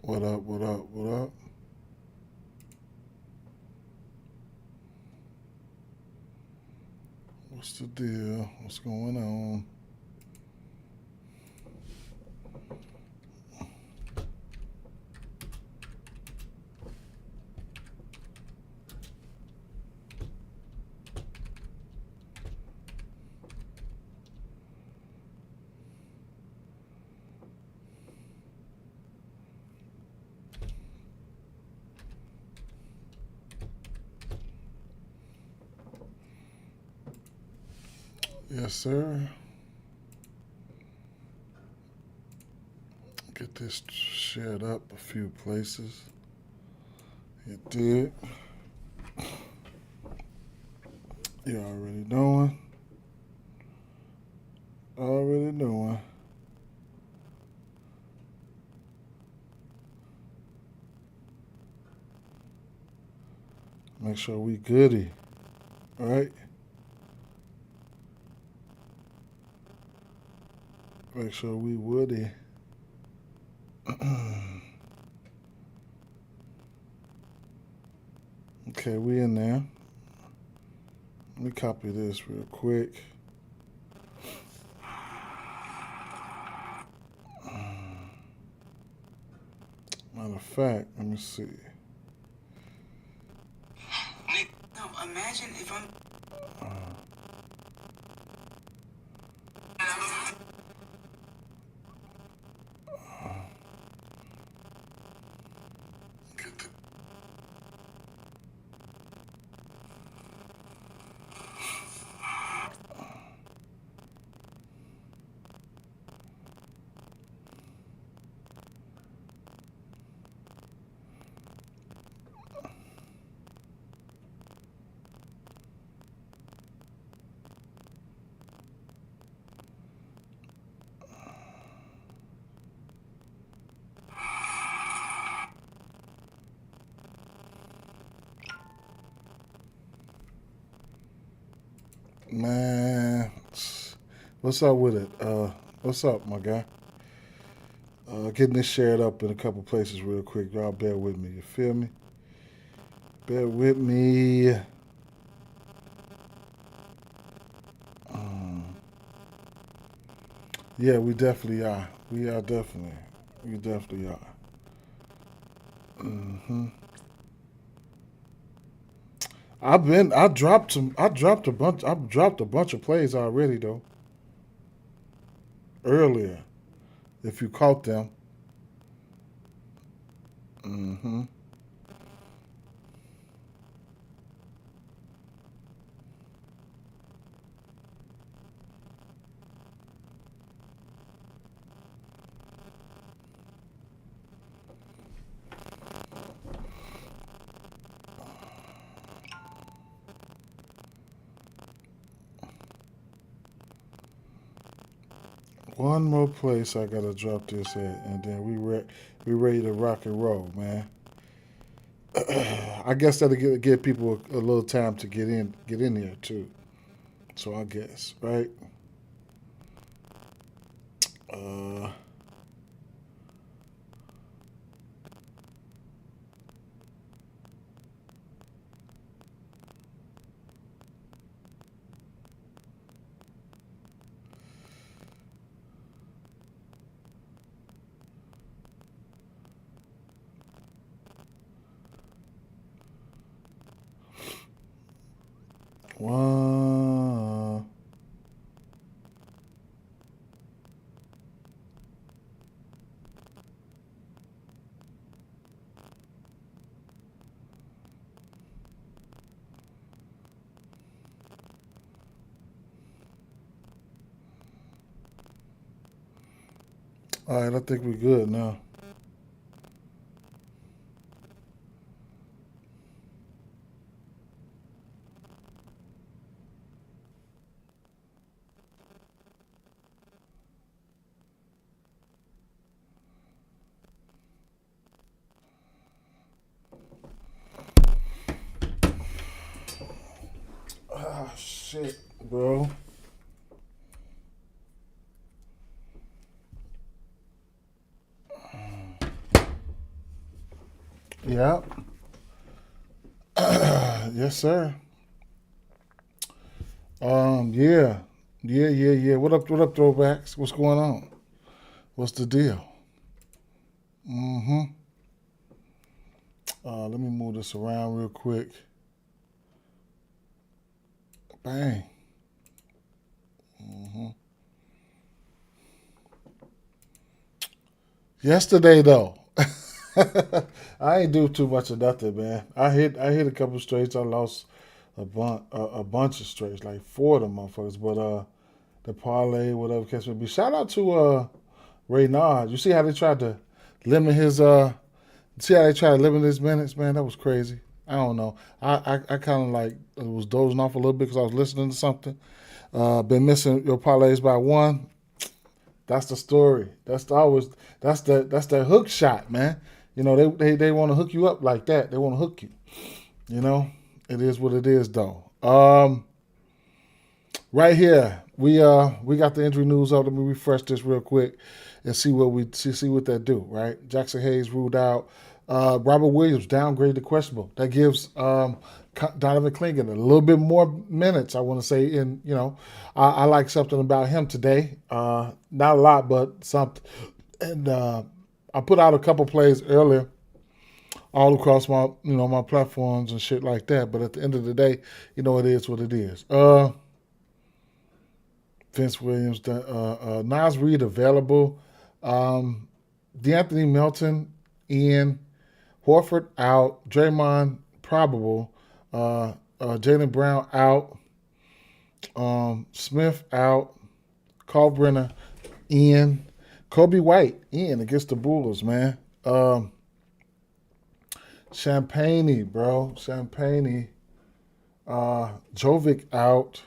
What up, what up, what up? What's the deal? What's going on? Yes, sir. Get this shared up a few places. It did. You already knowing. Already knowing. Make sure we goody. All right? Make sure we woody. Okay, we in there. Let me copy this real quick. Matter of fact, let me see. No, imagine if I'm. Man, what's up with it? What's up, my guy? Getting this shared up in a couple places real quick. Y'all bear with me. You feel me? Bear with me. Yeah, we definitely are. We are definitely. We definitely are. Hmm. I dropped some. I dropped a bunch of plays already though. Earlier, if you caught them. Hmm. One more place I gotta drop this at, and then we ready to rock and roll, man. I guess that'll give people a little time to get in here too. So I guess, right? Uh, one. All right, I think we're good now. Ah, shit, bro. Yeah. Yes, sir. Yeah. Yeah. What up, throwbacks? What's going on? What's the deal? Mm-hmm. Let me move this around real quick. Bang. Mm-hmm. Yesterday though, I ain't do too much of nothing, man. I hit a couple straights. I lost a bunch of straights, like four of them motherfuckers. But the parlay, whatever case may be. Shout out to Reynard. You see how they tried to limit his minutes, man? That was crazy. I don't know. I kind of like was dozing off a little bit because I was listening to something. Been missing your parlays by one. That's the story. That's the hook shot, man. You know they want to hook you up like that. They want to hook you. You know, it is what it is though. Right here we got the injury news up. Let me refresh this real quick and see what that do. Right, Jackson Hayes ruled out. Robert Williams downgraded to questionable. That gives Donovan Clingan a little bit more minutes. I want to say, I like something about him today. Not a lot, but something. And I put out a couple plays earlier, all across my platforms and shit like that. But at the end of the day, it is what it is. Vince Williams, Nas Reed available. DeAnthony Melton, Ian Horford out, Draymond probable, Jaylen Brown out, Smith out, Kalkbrenner, Ian, Kobe White, Ian against the Bullets, man. Champagne, Jovic out,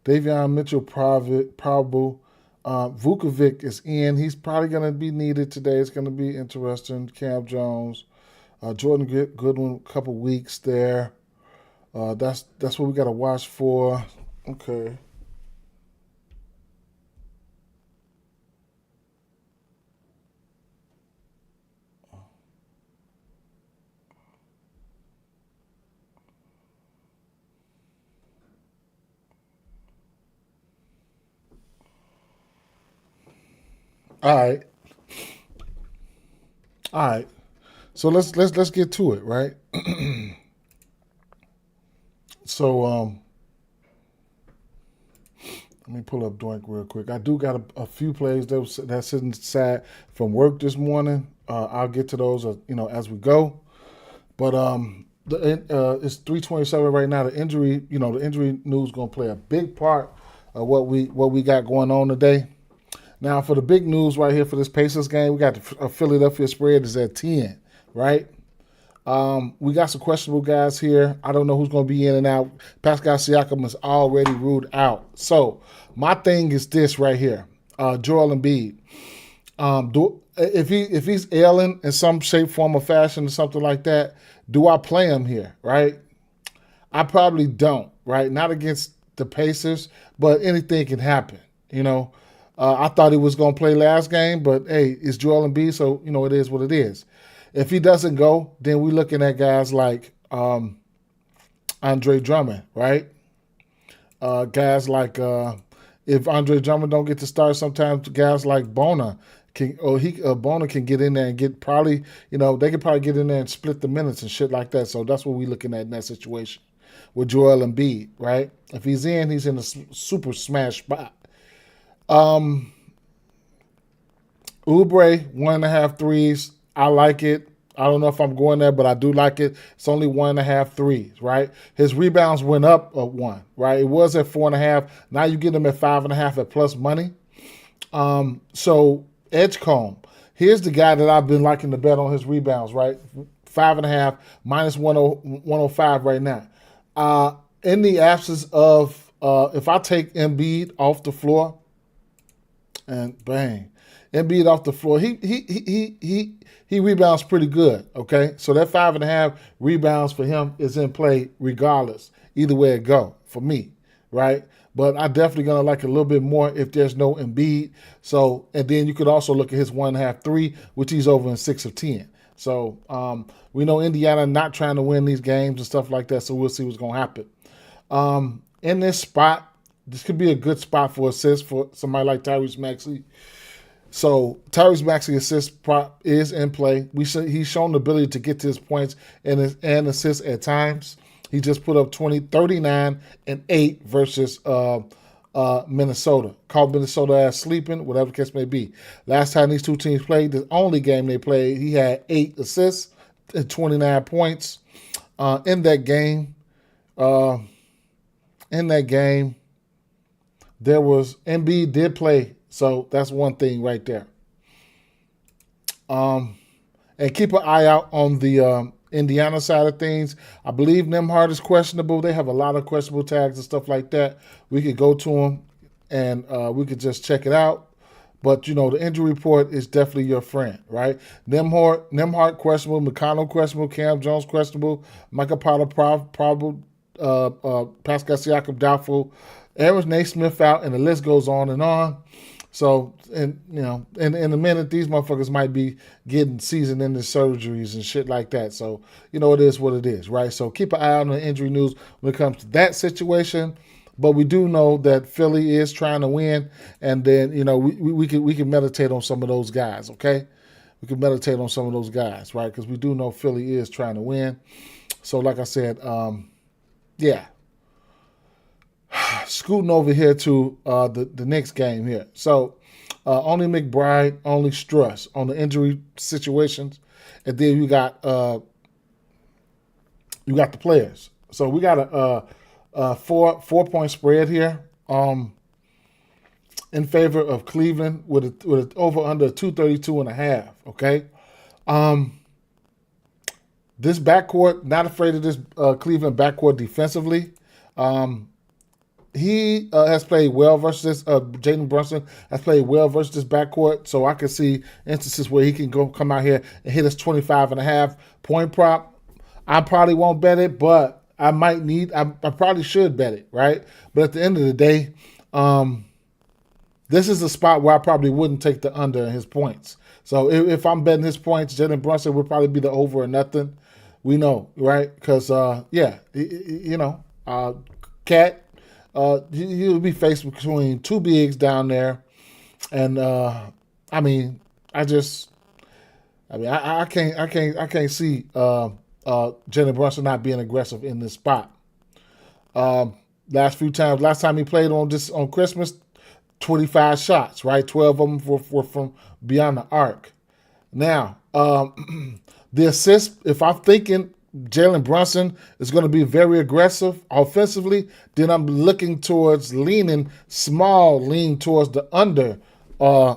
Davion Mitchell probable. Vukovic is in. He's probably going to be needed today. It's going to be interesting. Cam Jones. Jordan Goodwin, a couple weeks there. That's what we got to watch for. Okay. All right. All right. So let's get to it, right? So let me pull up Doink real quick. I do got a few plays that's sitting sad from work this morning. I'll get to those, as we go. But it's 3:27 right now. The injury news gonna play a big part of what we got going on today. Now for the big news right here for this Pacers game, we got the Philadelphia spread is at 10, right? We got some questionable guys here. I don't know who's going to be in and out. Pascal Siakam is already ruled out. So my thing is this right here. Joel Embiid. If he's ailing in some shape, form, or fashion or something like that, do I play him here, right? I probably don't, right? Not against the Pacers, but anything can happen, I thought he was going to play last game, but hey, it's Joel Embiid, so it is what it is. If he doesn't go, then we're looking at guys like Andre Drummond, right? Guys like if Andre Drummond don't get to start, sometimes guys like Bona Bona can get in there and get probably they could probably get in there and split the minutes and shit like that. So that's what we're looking at in that situation with Joel Embiid, right? If he's in a super smash spot. Oubre, 1.5 threes. I like it. I don't know if I'm going there, but I do like it. It's only 1.5 threes, right? His rebounds went up at 1, right? It was at 4.5. Now you get him at 5.5 at plus money. So Edgecombe, here's the guy that I've been liking to bet on his rebounds, right? 5.5 minus 105 right now. In the absence of if I take Embiid off the floor, and bang, Embiid off the floor, he rebounds pretty good. Okay, so that 5.5 rebounds for him is in play regardless. Either way it go for me, right? But I definitely gonna like a little bit more if there's no Embiid. So and then you could also look at his 1.5 3, which he's over in 6 of 10. So we know Indiana not trying to win these games and stuff like that. So we'll see what's going to happen. In this spot, this could be a good spot for assists for somebody like Tyrese Maxey. So Tyrese Maxey assist prop is in play. He's shown the ability to get to his points and assists at times. He just put up 39 and 8 versus Minnesota. Called Minnesota as sleeping, whatever the case may be. Last time these two teams played, the only game they played, he had 8 assists and 29 points. In that game, there was Embiid did play. So that's one thing right there. And keep an eye out on the Indiana side of things. I believe Nembhard is questionable. They have a lot of questionable tags and stuff like that. We could go to them and we could just check it out. But, the injury report is definitely your friend, right? Nembhard questionable, McConnell questionable, Cam Jones questionable, Michael Potter probable, Pascal Siakam doubtful, Aaron Naismith out, and the list goes on and on. So, in a minute, these motherfuckers might be getting season-ending surgeries and shit like that. So, it is what it is, right? So, keep an eye on the injury news when it comes to that situation. But we do know that Philly is trying to win, and then, we can meditate on some of those guys, okay? We can meditate on some of those guys, right? Because we do know Philly is trying to win. So, like I said, yeah. Scooting over here to the next game here. So only McBride, only Struss on the injury situations, and then you got the players. So we got a 4-point spread here in favor of Cleveland with an over under 232.5. Okay, this backcourt, not afraid of this Cleveland backcourt defensively. He has played well versus this. Jalen Brunson has played well versus this backcourt, so I can see instances where he can come out here and hit us 25.5 point prop. I probably won't bet it, but I probably should bet it, right? But at the end of the day, this is a spot where I probably wouldn't take the under in his points. So if I'm betting his points, Jalen Brunson would probably be the over or nothing. We know, right? Because, Cat. He'll be faced between two bigs down there, and I can't see Jalen Brunson not being aggressive in this spot. Last time he played on Christmas, 25 shots, right? 12 of them were from beyond the arc. Now, the assist, if I'm thinking Jalen Brunson is going to be very aggressive offensively, then I'm leaning towards the under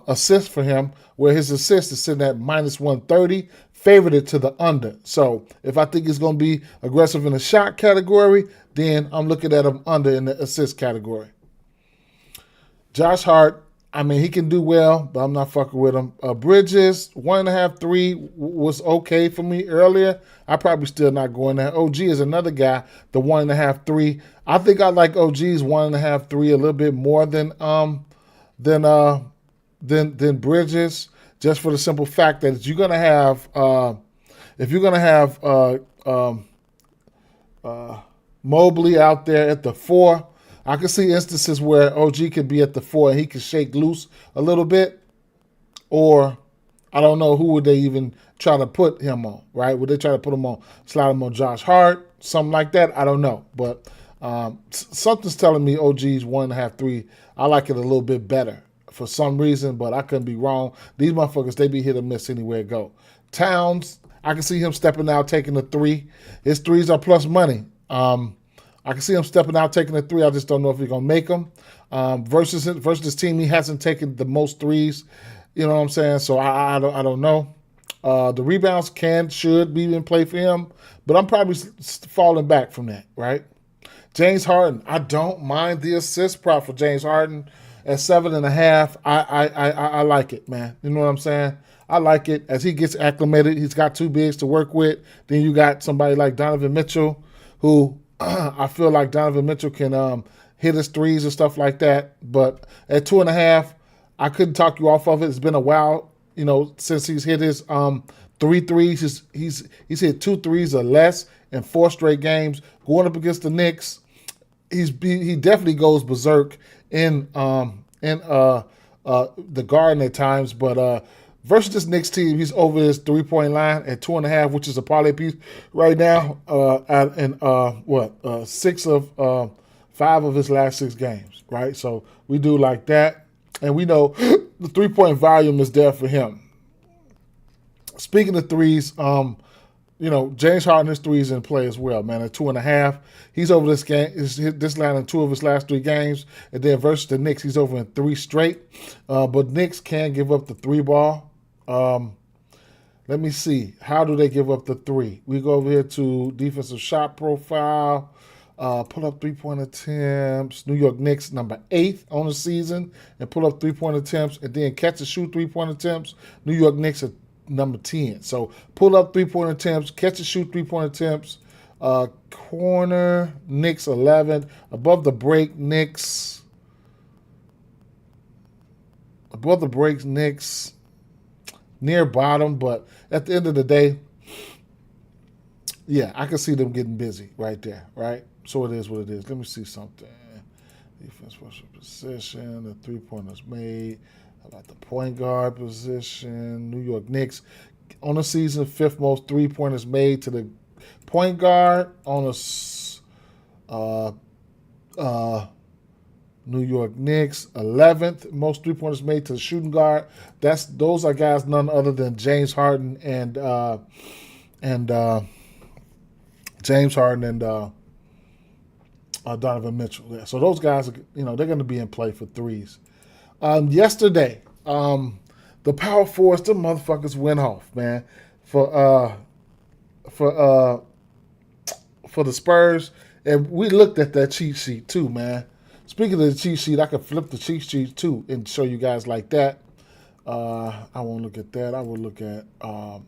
assist for him, where his assist is sitting at -130, favored it to the under. So if I think he's going to be aggressive in the shot category, then I'm looking at him under in the assist category. Josh Hart, he can do well, but I'm not fucking with him. Bridges, 1.5, 3 was okay for me earlier. I probably still not going there. OG is another guy, the 1.5, 3. I think I like OG's 1.5, 3 a little bit more than Bridges, just for the simple fact that if you're gonna have Mobley out there at the 4. I can see instances where OG could be at the 4 and he could shake loose a little bit. Or I don't know who would they even try to put him on, right? Would they try to put him on, slide him on Josh Hart, something like that? I don't know. But something's telling me OG's 1.5, 3. I like it a little bit better for some reason, but I couldn't be wrong. These motherfuckers, they be hit or miss anywhere it go. Towns, I can see him stepping out, taking the 3. His 3s are plus money. I can see him stepping out, taking a 3. I just don't know if he's going to make them. Versus this team, he hasn't taken the most 3s. You know what I'm saying? So I don't know. The rebounds should be in play for him, but I'm probably falling back from that, right? James Harden, I don't mind the assist prop for James Harden at 7.5. I like it, man. You know what I'm saying? I like it. As he gets acclimated, he's got 2 bigs to work with. Then you got somebody like Donovan Mitchell, who I feel like Donovan Mitchell can hit his 3s and stuff like that. But at 2.5, I couldn't talk you off of it. It's been a while, since he's hit his 3 3 threes. He's hit 2 threes or less in 4 straight games. Going up against the Knicks, he definitely goes berserk in the Garden at times. But versus this Knicks team, he's over his 3-point line at 2.5, which is a parlay piece right now. And 5 of his last 6 games, right? So we do like that, and we know the 3-point volume is there for him. Speaking of threes, James Harden, his threes in play as well, man. At 2.5, he's over this game. He's hit this line in 2 of his last 3 games, and then versus the Knicks, he's over in 3 straight. But Knicks can give up the 3 ball. Let me see. How do they give up the 3? We go over here to defensive shot profile. Pull up 3-point attempts. New York Knicks number 8 on the season, and pull up 3-point attempts, and then catch and shoot 3-point attempts. New York Knicks are number 10. So pull up 3-point attempts, catch and shoot 3-point attempts. Corner Knicks 11. Above the break Knicks. Above the breaks Knicks near bottom, but at the end of the day, yeah, I can see them getting busy right there, right? So it is what it is. Let me see something. Defense, special position, the 3-pointers made. How about the point guard position? New York Knicks on the season, 5th most 3-pointers made to the point guard. On a New York Knicks, 11th most 3-pointers made to the shooting guard. Those are guys none other than James Harden and Donovan Mitchell. Yeah. So those guys are, they're going to be in play for threes. Yesterday, the power forwards, the motherfuckers went off, man, for the Spurs, and we looked at that cheat sheet too, man. Speaking of the cheat sheet, I could flip the cheat sheet too and show you guys like that. I won't look at that. I will look at I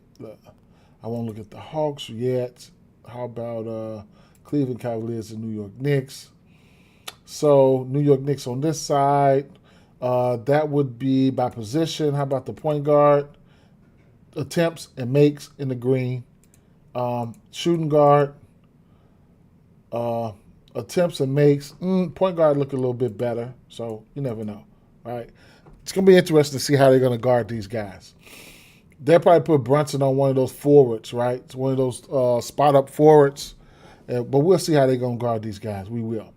won't look at the Hawks yet. How about Cleveland Cavaliers and New York Knicks? So New York Knicks on this side. That would be by position. How about the point guard? Attempts and makes in the green. Shooting guard. Attempts and makes. Point guard look a little bit better. So you never know, right? It's going to be interesting to see how they're going to guard these guys. They'll probably put Brunson on one of those forwards, right? It's one of those spot-up forwards. But we'll see how they're going to guard these guys. We will.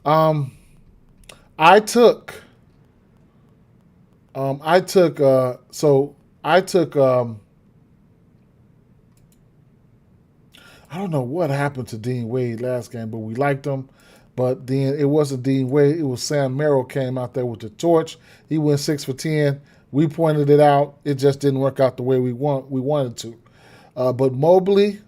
I took I don't know what happened to Dean Wade last game, but we liked him. But then it wasn't Dean Wade. It was Sam Merrill came out there with the torch. He went 6 for 10. We pointed it out. It just didn't work out the way we wanted to. But Mobley,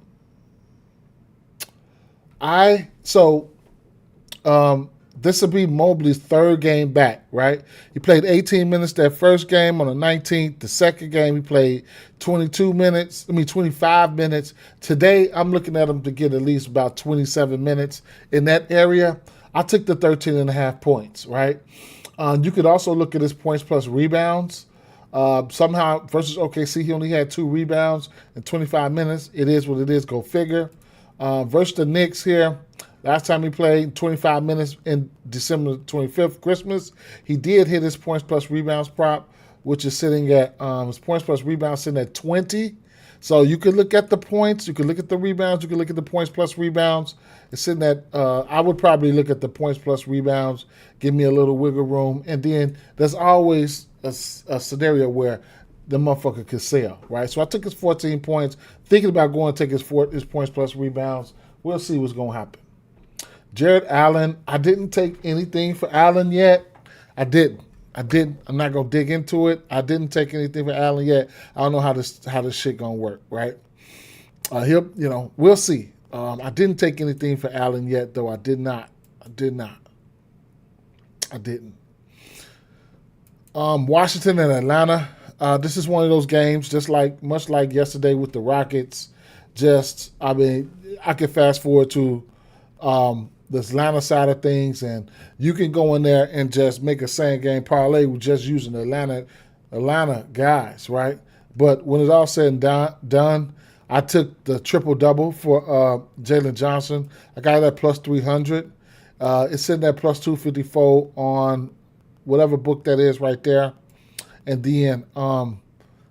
this will be Mobley's 3rd game back, right? He played 18 minutes that first game on the 19th. The second game, he played 25 minutes. Today, I'm looking at him to get at least about 27 minutes in that area. I took the 13.5 points, right? You could also look at his points plus rebounds. Somehow, versus OKC, he only had 2 rebounds in 25 minutes. It is what it is. Go figure. Versus the Knicks here, last time he played 25 minutes in December 25th, Christmas, he did hit his points plus rebounds prop, which is sitting at his points plus rebounds sitting at 20. So you could look at the points, you could look at the rebounds, you could look at the points plus rebounds. It's sitting at, I would probably look at the points plus rebounds, give me a little wiggle room. And then there's always a scenario where the motherfucker could sell, right? So I took his 14 points, thinking about going to take his points plus rebounds. We'll see what's going to happen. Jared Allen, I didn't take anything for Allen yet. I didn't. I'm not going to dig into it. I didn't take anything for Allen yet. I don't know how this shit going to work, right? We'll see. I didn't take anything for Allen yet, though. I didn't. Washington and Atlanta. This is one of those games, much like yesterday with the Rockets. I could fast forward to the Atlanta side of things, and you can go in there and just make a same game parlay with just using Atlanta guys, right? But when it's all said and done, I took the triple double for Jalen Johnson. I got it at plus 300. It's sitting at plus 254 on whatever book that is right there. And then,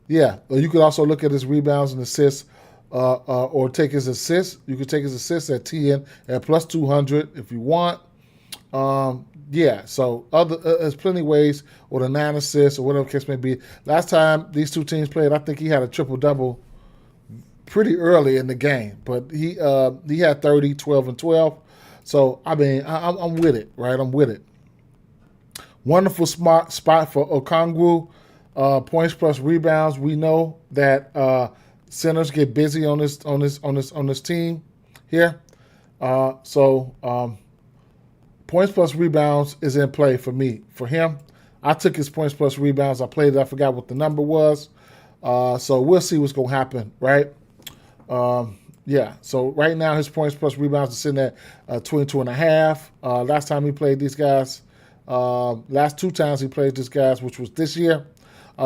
yeah, you could also look at his rebounds and assists, or take his assists. You could take his assists at 10 at plus 200 if you want. Yeah, so there's plenty of ways, or the 9 assists, or whatever the case may be. Last time these two teams played, I think he had a triple-double pretty early in the game. But he had 30, 12, and 12. So, I mean, I'm with it, right? I'm with it. Wonderful spot for Okongwu. Points plus rebounds. We know that centers get busy on this team here. Points plus rebounds is in play for me. For him, I took his points plus rebounds. I played it. I forgot what the number was. So we'll see what's going to happen, right? Yeah. So right now his points plus rebounds are sitting at 22.5. Last time he played these guys, last 2 times he played these guys, which was this year,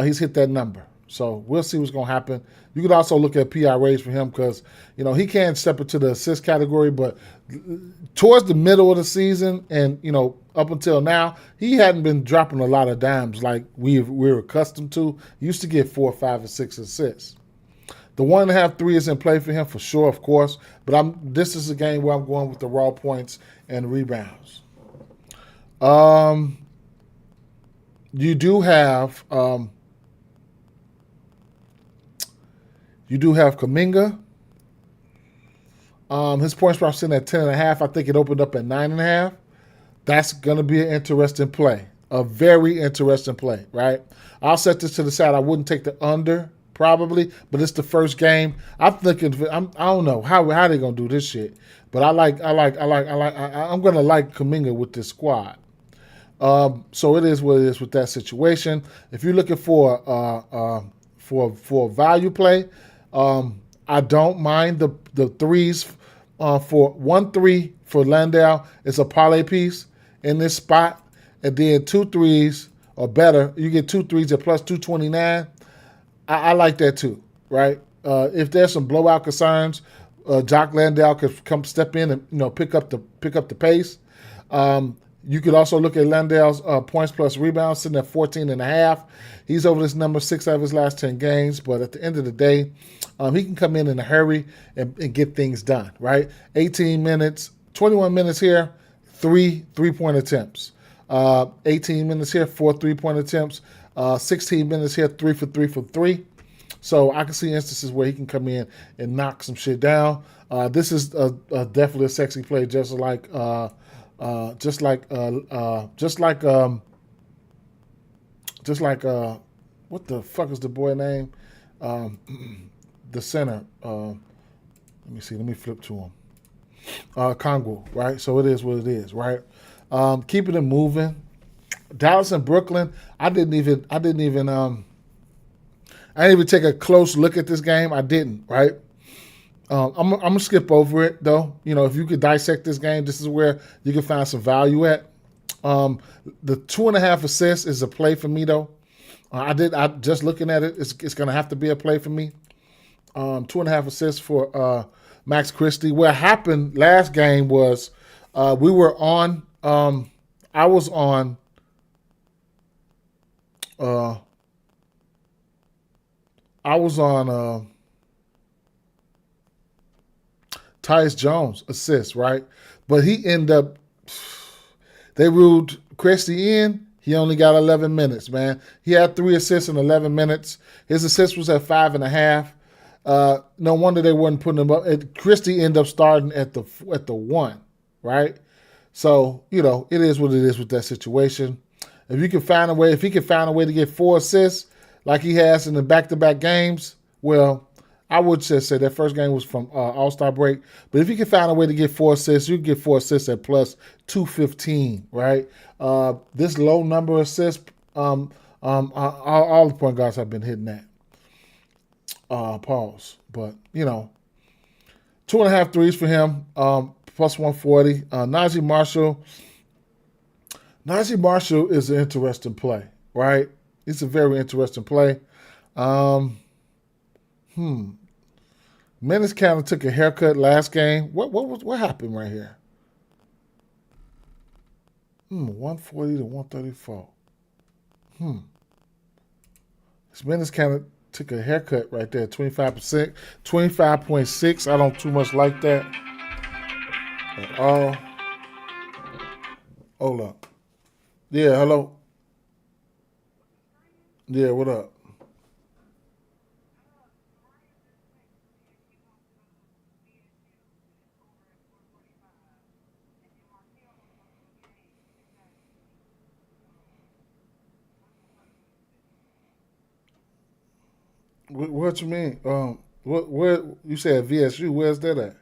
he's hit that number. So we'll see what's going to happen. You could also look at PRAs for him because, he can't step into the assist category, but towards the middle of the season and, up until now, he hadn't been dropping a lot of dimes like we're accustomed to. He used to get 4, 5, and 6 assists. The 1.5, 3 is in play for him for sure, of course, but this is a game where I'm going with the raw points and rebounds. You do have Kuminga. His points per sitting at 10.5. I think it opened up at 9.5. That's going to be an interesting play, a very interesting play, right? I'll set this to the side. I wouldn't take the under probably, but it's the first game. I'm thinking, I don't know how they going to do this shit, but I'm going to like Kuminga with this squad. So it is what it is with that situation. If you're looking for a value play, I don't mind the threes for 1-3 for Landale. It's a parlay piece in this spot, and then 2 threes or better. You get 2 threes at plus 229. I like that too, right? If there's some blowout concerns, Jock Landale could come step in and pick up the pace. You could also look at Landale's points plus rebounds sitting at 14.5. He's over this number 6 out of his last 10 games, but at the end of the day, he can come in a hurry and get things done, right? 18 minutes, 21 minutes here, 3 3-point attempts. 18 minutes here, 4 3-point attempts. 16 minutes here, 3 for 3 for 3. So I can see instances where he can come in and knock some shit down. This is definitely a sexy play, just like what the fuck is the boy name? The center. Let me see. Let me flip to him. Congo, right? So it is what it is, right? Keeping it moving. Dallas and Brooklyn. I didn't even take a close look at this game. I didn't, right? I'm gonna skip over it though. If you could dissect this game, this is where you can find some value at. The 2.5 assists is a play for me though. I just looking at it, it's gonna have to be a play for me. 2.5 assists for Max Christie. What happened last game was we were on. I was on. Tyus Jones assist, right? But he ended up. They ruled Christie in. He only got 11 minutes, man. He had 3 assists in 11 minutes. His assist was at 5.5. No wonder they wasn't putting him up. Christie ended up starting at the 1, right? So it is what it is with that situation. If he can find a way to get 4 assists like he has in the back-to-back games, well, I would just say that first game was from All-Star break. But if you can find a way to get 4 assists, you can get 4 assists at plus 215, right? This low number of assists, all the point guards have been hitting that. Pause. But, 2.5 threes for him, plus 140. Najee Marshall is an interesting play, right? It's a very interesting play. Menace County took a haircut last game. What happened right here? 140 to 134. Menace County took a haircut right there. 25%, 25.6. I don't too much like that at all. Hold up. Yeah, hello. Yeah, what up? What you mean? Where you said VSU? Where's that at?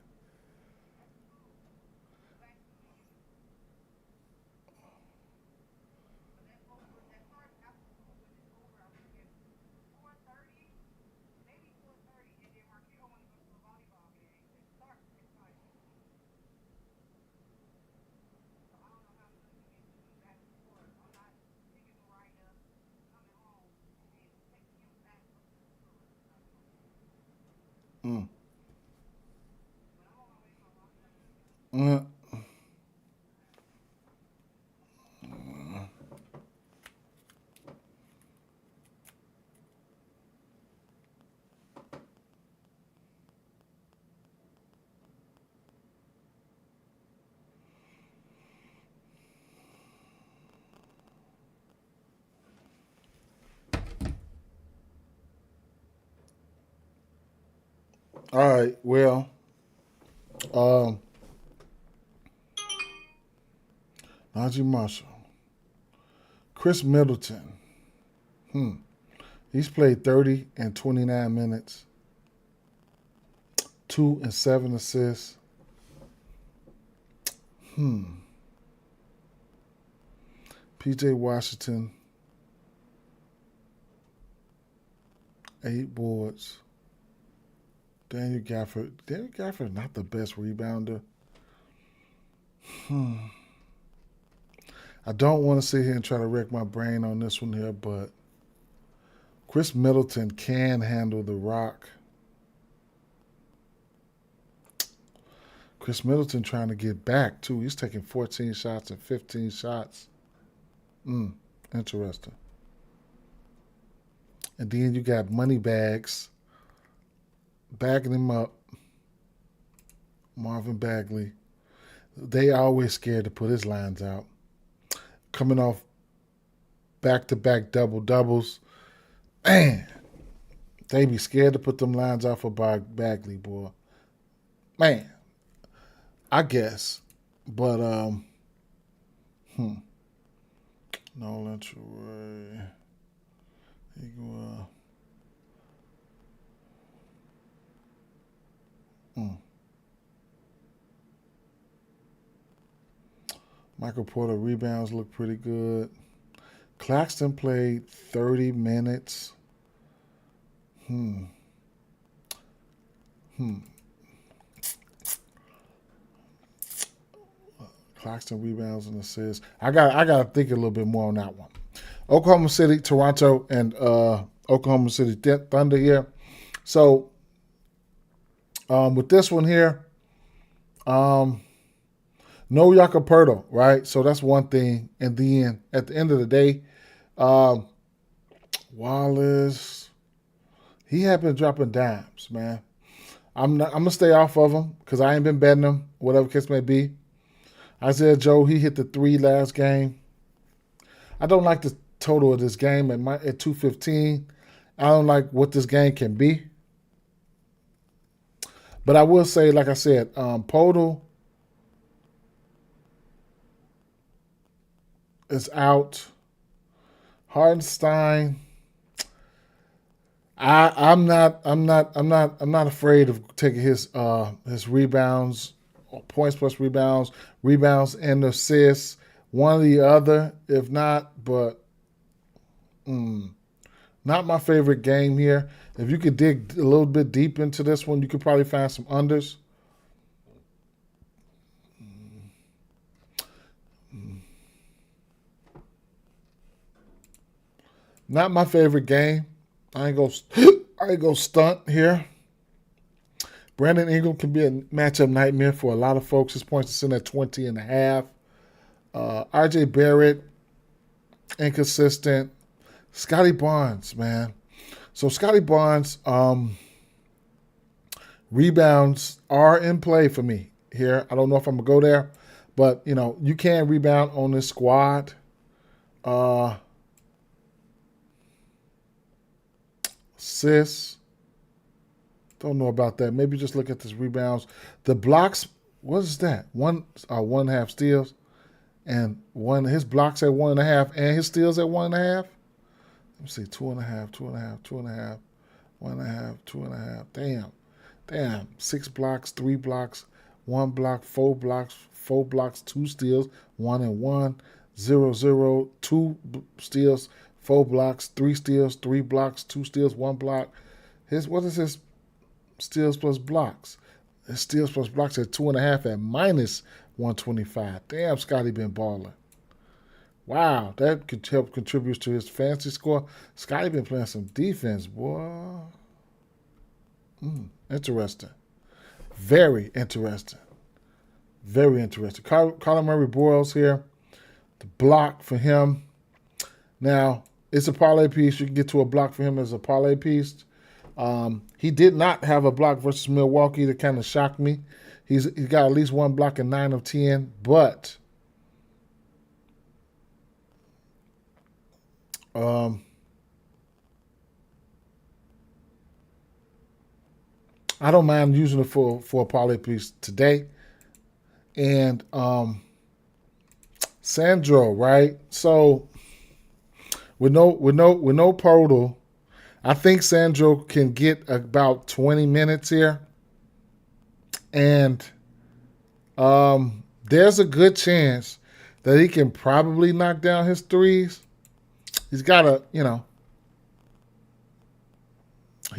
Mm. Mm. All right. Well, um, Najee Marshall, Chris Middleton. Hmm. He's played 30 and 29 minutes, 2 and 7 assists. PJ Washington, 8 boards. Daniel Gafford, not the best rebounder. I don't want to sit here and try to wreck my brain on this one here, but Chris Middleton can handle the rock. Chris Middleton trying to get back, too. He's taking 14 shots and 15 shots. Interesting. And then you got money bags backing him up. Marvin Bagley. They always scared to put his lines out. Coming off back-to-back double-doubles. Man, they be scared to put them lines out for Bagley, boy. Man, I guess. But, Nolan Troy. Michael Porter rebounds look pretty good. Claxton played 30 minutes. Claxton rebounds and assists. I got to think a little bit more on that one. Oklahoma City, Toronto, and Oklahoma City Thunder here. So with this one here, no Jakob right? So that's one thing. And then at the end of the day, Wallace, he had been dropping dimes, man. I'm gonna stay off of him because I ain't been betting him, whatever case may be. Isaiah Joe, he hit the 3 last game. I don't like the total of this game at 215. I don't like what this game can be. But I will say, like I said, Podol is out. Hardenstein, I'm not afraid of taking his rebounds, points plus rebounds and assists, one or the other, if not, but not my favorite game here. If you could dig a little bit deep into this one, you could probably find some unders. Not my favorite game. I ain't gonna I go stunt here. Brandon Ingram can be a matchup nightmare for a lot of folks. His points are sitting at 20.5. RJ Barrett, inconsistent. Scotty Barnes, man. So Scotty Barnes, rebounds are in play for me here. I don't know if I'm going to go there, but, you can rebound on this squad. Assists. Don't know about that. Maybe just look at this rebounds. The blocks, what is that? 1.5 steals. And his blocks at 1.5 and his steals at 1.5. Let me see, 2.5, 2.5, 2.5, 1.5, 2.5. Damn. 6 blocks, 3 blocks, 1 block, 4 blocks, 2 steals, 1 and 1, 0, 0, 2 steals, 4 blocks, 3 steals, 3 blocks, 2 steals, 1 block. What is his steals plus blocks? His steals plus blocks at 2.5 at minus 125. Damn, Scotty been balling. Wow, that could help contribute to his fantasy score. Scotty been playing some defense, boy. Interesting. Very interesting. Very interesting. Colin Murray Boyles here. The block for him. Now, it's a parlay piece. You can get to a block for him as a parlay piece. He did not have a block versus Milwaukee. That kind of shocked me. He's got at least 1 block in 9 of 10, but I don't mind using it for a parlay piece today. And Sandro, right? So with no Poeltl, I think Sandro can get about 20 minutes here. And there's a good chance that he can probably knock down his threes. He's got he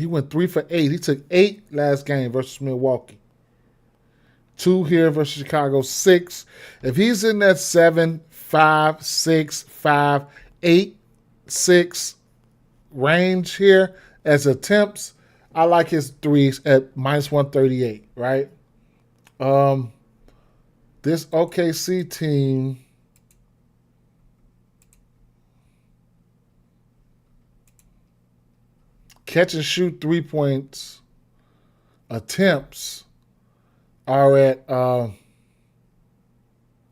went 3 for 8. He took 8 last game versus Milwaukee. 2 here versus Chicago, 6. If he's in that 7, 5, 6, 5, 8, 6 range here as attempts, I like his threes at minus 138, right? This OKC team, catch and shoot 3 points attempts are at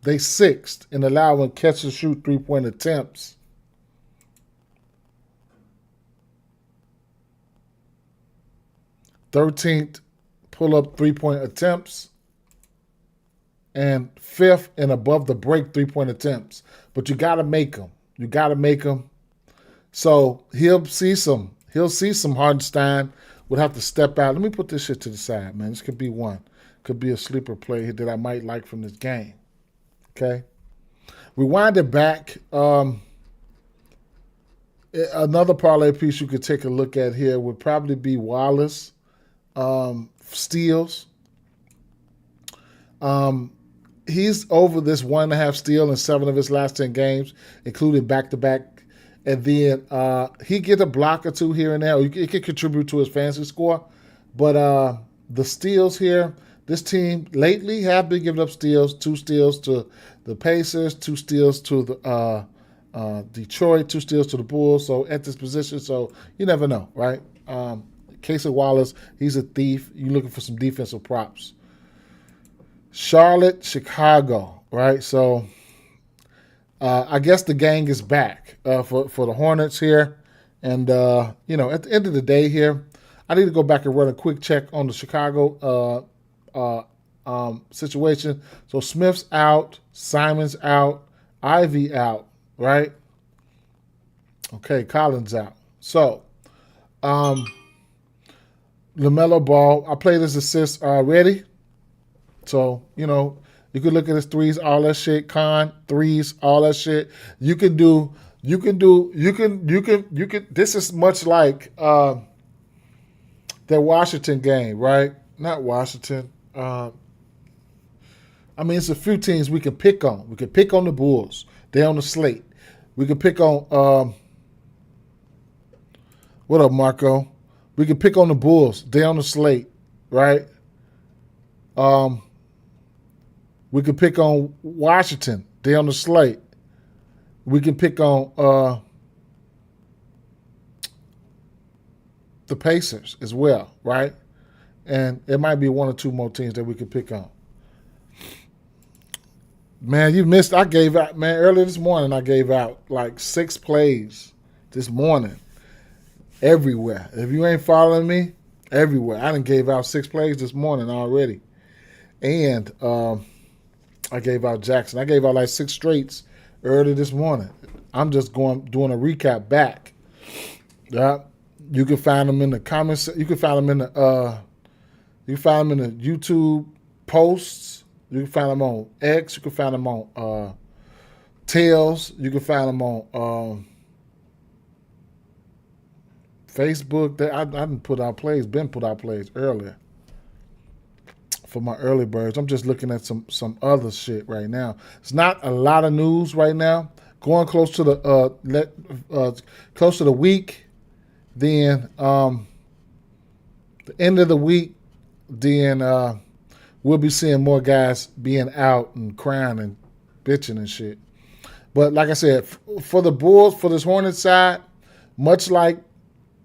they 6th in allowing catch and shoot 3-point attempts. 13th pull up 3-point attempts, and 5th and above the break 3-point attempts. But you got to make them. You got to make them. So he'll see some Hardenstein would have to step out. Let me put this shit to the side, man. This could be one. Could be a sleeper play here that I might like from this game. Okay. Rewind it back. Another parlay piece you could take a look at here would probably be Wallace. Steals. He's over this 1.5 steal in 7 of his last 10 games, including back-to-back. And then he get a block or 2 here and there. It could contribute to his fantasy score. But the steals here, this team lately have been giving up steals. 2 steals to the Pacers, 2 steals to the Detroit, 2 steals to the Bulls. So at this position, so you never know, right? Case of Wallace, he's a thief. You're looking for some defensive props. Charlotte, Chicago, right? So I guess the gang is back for the Hornets here. And, at the end of the day here, I need to go back and run a quick check on the Chicago situation. So Smith's out, Simon's out, Ivy out, right? Okay, Collins out. So LaMelo Ball, I played his assists already. So, you could look at his threes, all that shit, threes, all that shit. This is much like that Washington game, right? Not Washington. It's a few teams we can pick on. We can pick on the Bulls. They're on the slate. We can pick on, what up, Marco? We can pick on the Bulls. They on the slate, right? We can pick on Washington. They on the slate. We can pick on the Pacers as well, right? And there might be one or two more teams that we could pick on. Man, you missed. I gave out, man, earlier this morning I gave out like 6 plays this morning everywhere. If you ain't following me, everywhere. I done gave out 6 plays this morning already. And I gave out Jackson. I gave out like 6 straights early this morning. I'm just doing a recap back. Yeah. You can find them in the comments. You can find them in the YouTube posts. You can find them on X. You can find them on Tails. You can find them on Facebook. I didn't put out plays. Ben put out plays earlier for my early birds. I'm just looking at some other shit right now. It's not a lot of news right now. Going close to the week. Then the end of the week, then we'll be seeing more guys being out and crying and bitching and shit. But like I said, for the Bulls, for this Hornets side, much like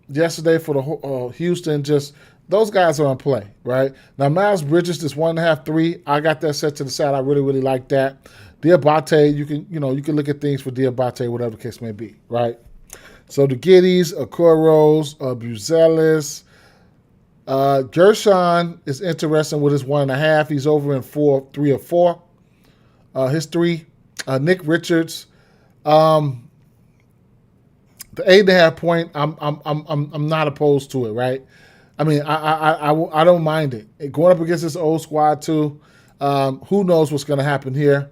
yesterday for the Houston, just those guys are on play, right? Now, Miles Bridges, this 1.5 3, I got that set to the side. I really, really like that. Diabate, you can look at things for Diabate, whatever the case may be, right? So the Giddies, Okuros, Buzelis, Gershon is interesting with his 1.5. He's over in 3 or 4. His 3. Nick Richards, the 8.5 point. I'm not opposed to it, right? I mean, I don't mind it. Going up against this old squad too. Who knows what's going to happen here?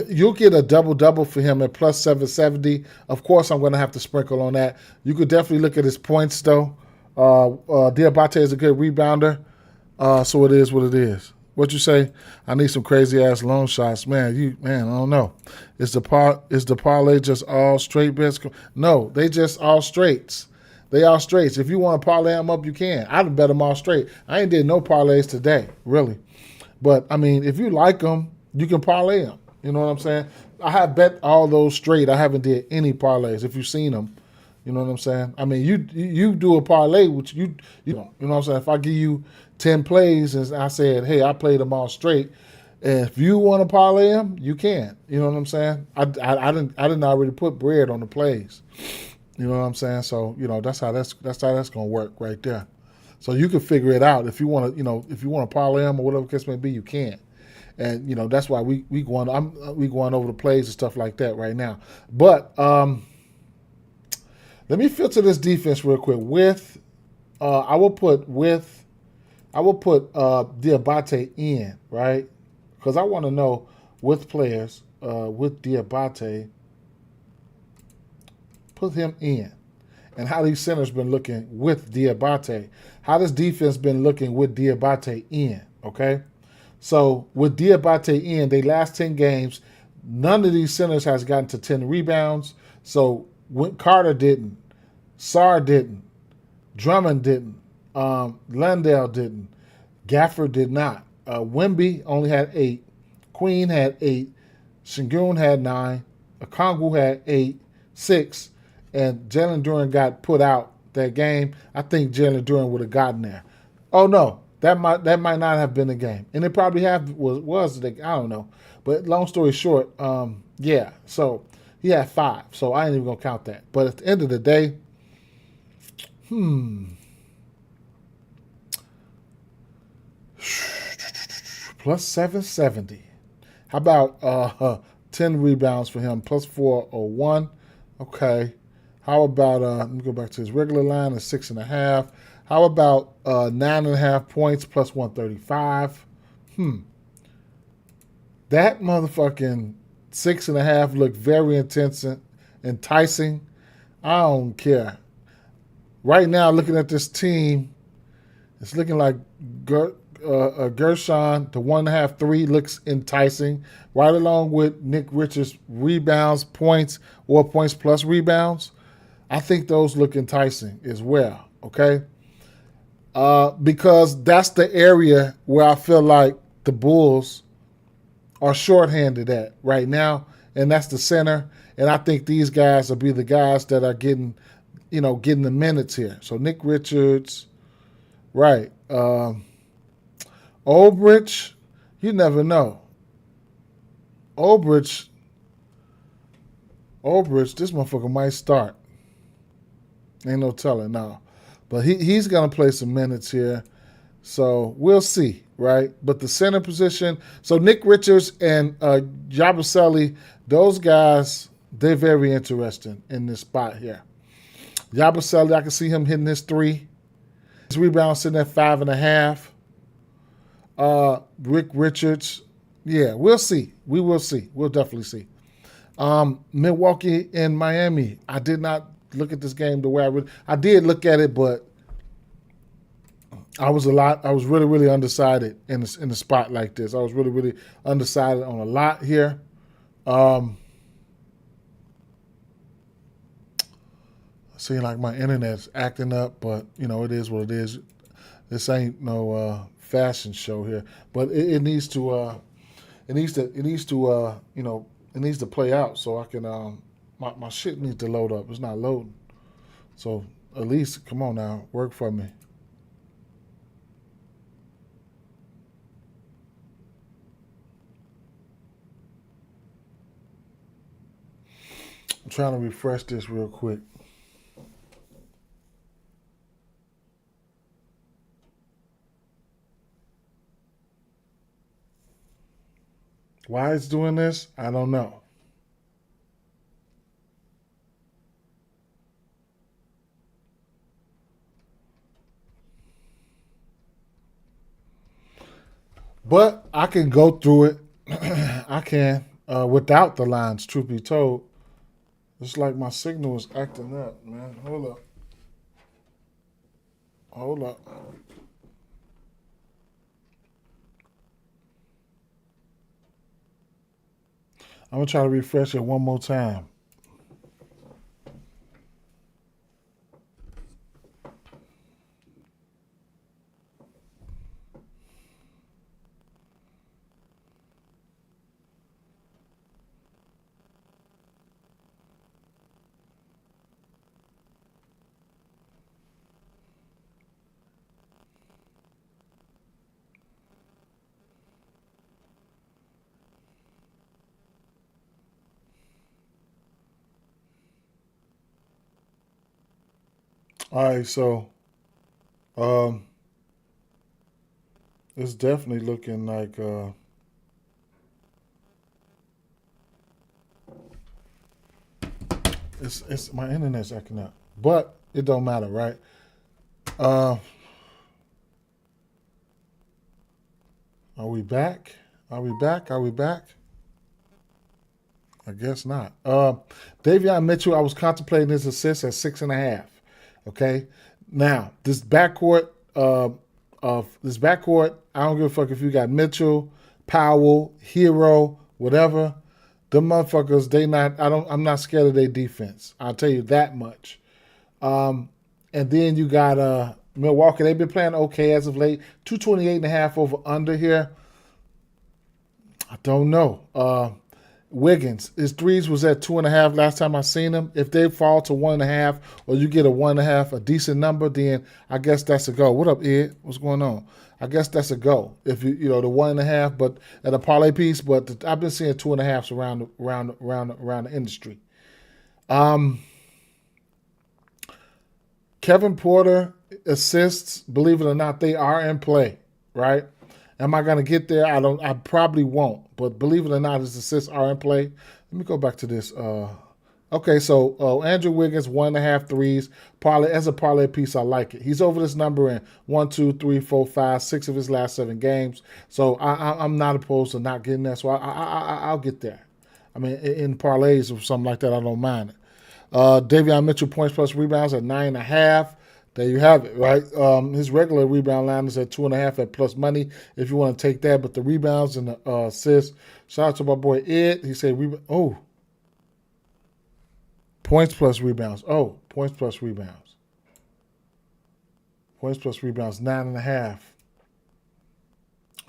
You'll get a double-double for him at plus 770. Of course, I'm going to have to sprinkle on that. You could definitely look at his points, though. Diabate is a good rebounder, so it is what it is. What you say? I need some crazy-ass long shots. Man, I don't know. Is the parlay just all straight bets? No, they just all straights. They all straights. If you want to parlay them up, you can. I'd bet them all straight. I ain't did no parlays today, really. But, I mean, if you like them, you can parlay them. You know what I'm saying? I have bet all those straight. I haven't did any parlays. If you've seen them, you know what I'm saying? I mean, you do a parlay, which you know what I'm saying? If I give you 10 plays and I said, hey, I played them all straight, and if you want to parlay them, you can. You know what I'm saying? I didn't already put bread on the plays. You know what I'm saying? So, that's how that's gonna work right there. So you can figure it out. If you want to parlay them or whatever the case may be, you can. And that's why we going over the plays and stuff like that right now. But let me filter this defense real quick. I will put Diabate in, right? Because I want to know with players with Diabate, put him in, and how these centers been looking with Diabate. How this defense been looking with Diabate in? Okay. So with Diabate in, they last 10 games, none of these centers has gotten to 10 rebounds. So Carter didn't, Sarr didn't, Drummond didn't, Landale didn't, Gafford did not. Wemby only had 8, Queen had 8, Sengun had 9, Okongwu had 6, and Jalen Duren got put out that game. I think Jalen Duren would have gotten there. Oh no. That might not have been the game, and it probably was the, I don't know, but long story short, yeah. So he had 5, so I ain't even gonna count that. But at the end of the day, plus 770. How about 10 rebounds for him? Plus 401. Okay. How about let me go back to his regular line of 6.5. How about 9.5 points plus 135? That motherfucking 6.5 looked very enticing. I don't care. Right now, looking at this team, it's looking like Gershon, the 1.5 3 looks enticing, right along with Nick Richards' rebounds, points, or points plus rebounds. I think those look enticing as well. okay? Because that's the area where I feel like the Bulls are shorthanded at right now, and that's the center. And I think these guys will be the guys that are getting the minutes here. So Nick Richards, right? Olbrich, you never know. Olbrich, this motherfucker might start. Ain't no telling now. But he's going to play some minutes here. So we'll see, right? But the center position, so Nick Richards and Yabusele, those guys, they're very interesting in this spot here. Yabusele, I can see him hitting his 3. His rebound sitting at 5.5. Rick Richards, yeah, we'll see. We will see. We'll definitely see. Milwaukee and Miami, I did not look at this game the way I did look at it, but I was really, really undecided in a spot like this. I was really, really undecided on a lot here. Seeing like my internet's acting up, but it is what it is. This ain't no fashion show here, but it needs to play out so I can my shit needs to load up. It's not loading, so at least come on now, work for me. I'm trying to refresh this real quick. Why it's doing this, I don't know. But I can go through it. I can without the lines, truth be told. It's like my signal is acting up, man. Hold up. I'm going to try to refresh it one more time. All right, so it's definitely looking like it's my internet's acting up, but it don't matter, right? Are we back? Are we back? I guess not. Davion Mitchell, I was contemplating his assist at 6.5. Okay, now this backcourt, I don't give a fuck if you got Mitchell, Powell, Hero, whatever. Them motherfuckers, I'm not scared of their defense. I'll tell you that much. And then you got Milwaukee. They've been playing okay as of late. 228.5 over under here. I don't know. Wiggins, his threes was at 2.5 last time I seen him. If they fall to 1.5 or you get a 1.5, a decent number, then I guess that's a go. What up, Ed? What's going on? I guess that's a go. If the 1.5, but at a parlay piece, but I've been seeing 2.5s around the industry. Kevin Porter assists, believe it or not, they are in play, right? Am I going to get there? I probably won't. But believe it or not, his assists are in play. Let me go back to this. Okay, so Andrew Wiggins, 1.5 threes. Parlay, as a parlay piece, I like it. He's over this number in 1, 2, 3, 4, 5, 6 of his last 7 games. So I'm not opposed to not getting that. So I'll get there. I mean, in parlays or something like that, I don't mind it. Davion Mitchell, points plus rebounds at 9.5. There you have it, right? His regular rebound line is at 2.5 at plus money if you want to take that. But the rebounds and the assists, shout out to my boy Ed. He said, points plus rebounds. Oh, points plus rebounds. Points plus rebounds, 9.5.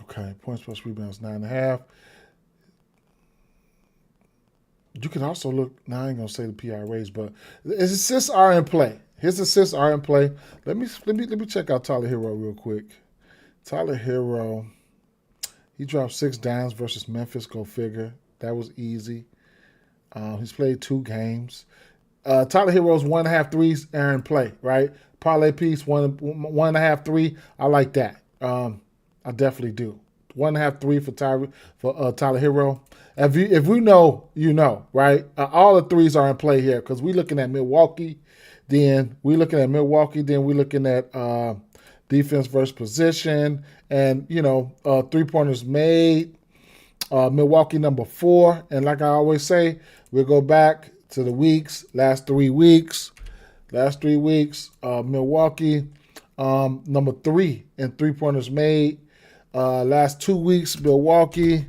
Okay, points plus rebounds, 9.5. You can also look. Now I ain't gonna say the PRAs, but his assists are in play. His assists are in play. Let me check out Tyler Hero real quick. Tyler Hero, he dropped 6 dimes versus Memphis. Go figure. That was easy. He's played 2 games. Tyler Hero's 1.5 threes are in play, right? Parlay piece, 1.5 3. I like that. I definitely do. 1.5 3 for Tyler Hero. If we know, you know, right? All the threes are in play here because we're looking at Milwaukee. Then we're looking at defense versus position, and 3-pointers made. Milwaukee number 4, and like I always say, we'll go back to the last 3 weeks. Milwaukee number 3 in 3-pointers made. Last 2 weeks, Milwaukee.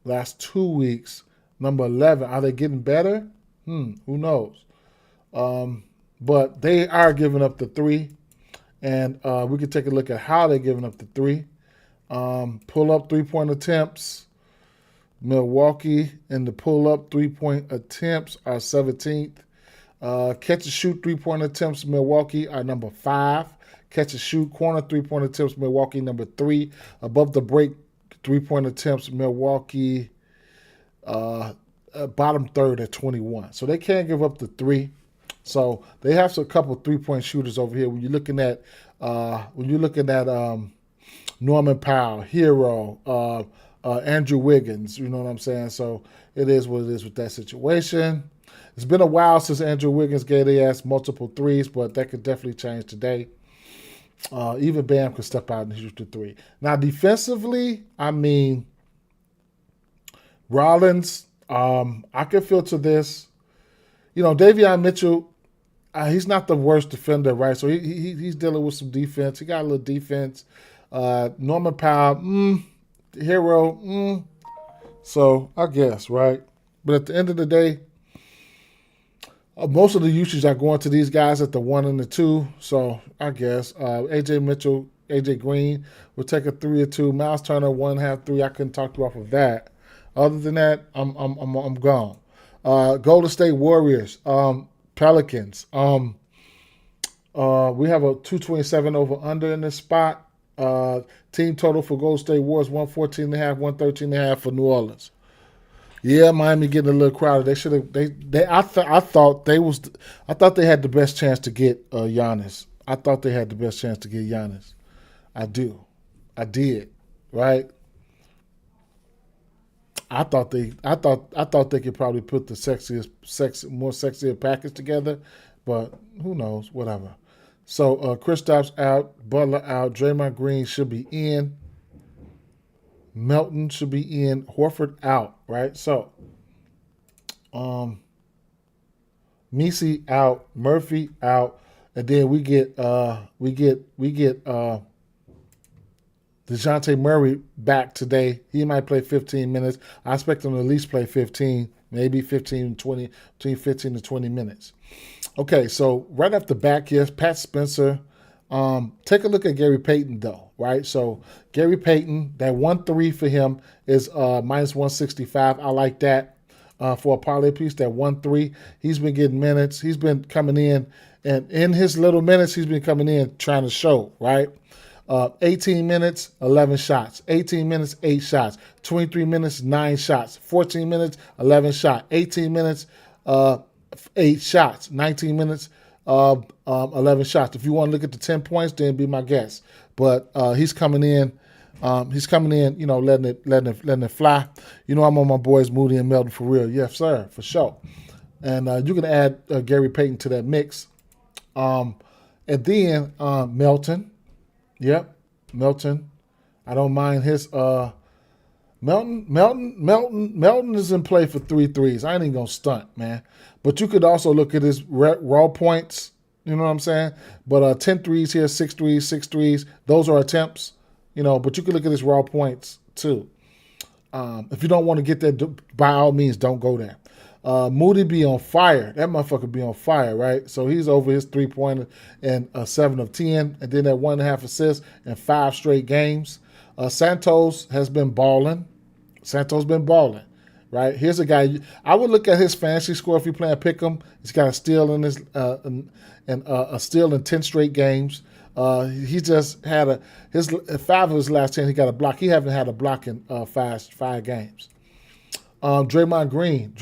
Last 2 weeks, number 11. Are they getting better? Who knows? But they are giving up the 3. And we can take a look at how they're giving up the 3. Pull-up 3-point attempts. Milwaukee in the pull-up 3-point attempts are 17th. Catch-and-shoot 3-point attempts, Milwaukee are number 5. Catch-and-shoot corner 3-point attempts, Milwaukee number 3. Above the break 3-point attempts, Milwaukee bottom third at 21. So they can't give up the 3. So they have a couple 3-point shooters over here. When you're looking at Norman Powell, Hero, Andrew Wiggins, you know what I'm saying? So it is what it is with that situation. It's been a while since Andrew Wiggins gave their ass multiple 3s, but that could definitely change today. Even Bam could step out and shoot the 3. Now defensively, I mean, Rollins, I can filter this. Davion Mitchell, he's not the worst defender, right? So he's dealing with some defense. He got a little defense. Norman Powell, Hero, So I guess, right? But at the end of the day, most of the usage are going to these guys at the 1 and the 2. So I guess AJ Mitchell, AJ Green will take a 3 or 2. Miles Turner 1.5 3. I couldn't talk you off of that. Other than that, I'm gone. Golden State Warriors, Pelicans. We have a 227 over under in this spot. Team total for Golden State Warriors 114.5, 113.5 for New Orleans. Yeah, Miami getting a little crowded. They should have. I thought they had the best chance to get Giannis. I thought they had the best chance to get Giannis. I did. Right. I thought they could probably put the more sexier package together, but who knows? Whatever. So Kristaps out, Butler out, Draymond Green should be in, Melton should be in, Horford out, right? So, Messi out, Murphy out, and then we get DeJounte Murray back today. He might play 15 minutes. I expect him to at least play 15, maybe 15, 20, between 15 to 20 minutes. Okay, so right off the back here, Pat Spencer. Take a look at Gary Payton, though, right? So Gary Payton, that 1-3 for him is minus 165. I like that for a parlay piece, that 1-3. He's been getting minutes. He's been coming in, and in his little minutes, he's been coming in trying to show, right? 18 minutes, 11 shots. 18 minutes, 8 shots. 23 minutes, 9 shots. 14 minutes, 11 shots. 18 minutes, 8 shots. 19 minutes, 11 shots. If you want to look at the 10 points, then be my guest. But he's coming in. Letting it fly. I'm on my boys Moody and Melton for real. Yes, sir, for sure. And you can add Gary Payton to that mix. And then Melton. Yep, Melton. I don't mind his Melton is in play for 3 threes. I ain't even gonna stunt, man. But you could also look at his raw points. You know what I'm saying? But 10 threes here, 6 threes, 6 threes. Those are attempts. But you can look at his raw points too. If you don't want to get that, by all means, don't go there. Moody be on fire. That motherfucker be on fire, right? So he's over his 3-pointer and 7 of 10, and then that 1.5 assists in 5 straight games. Santos has been balling. Right? Here's a guy. I would look at his fantasy score if you're playing pick'em. He's got a steal in his a steal in 10 straight games. He just had his 5 of his last 10. He got a block. He haven't had a block in 5 games. Draymond Green,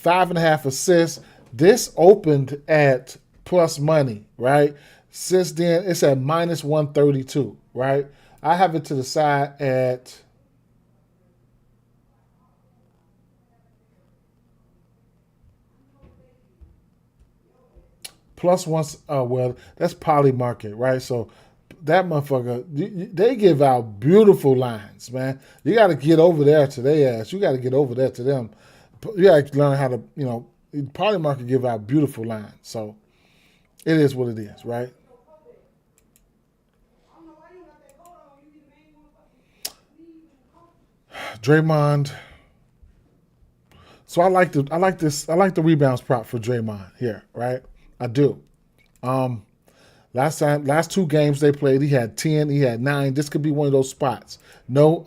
5.5 assists. This opened at plus money, right? Since then, it's at minus 132, right? I have it to the side at plus one. Well, that's poly market, right? So that motherfucker, they give out beautiful lines, man. You got to get over there to their ass. You got to get over there to them. You got to learn how to, poly market give out beautiful lines. So it is what it is, right? Draymond. So I like the rebounds prop for Draymond here, right? I do. Last 2 games they played, he had 10, he had 9. This could be one of those spots. No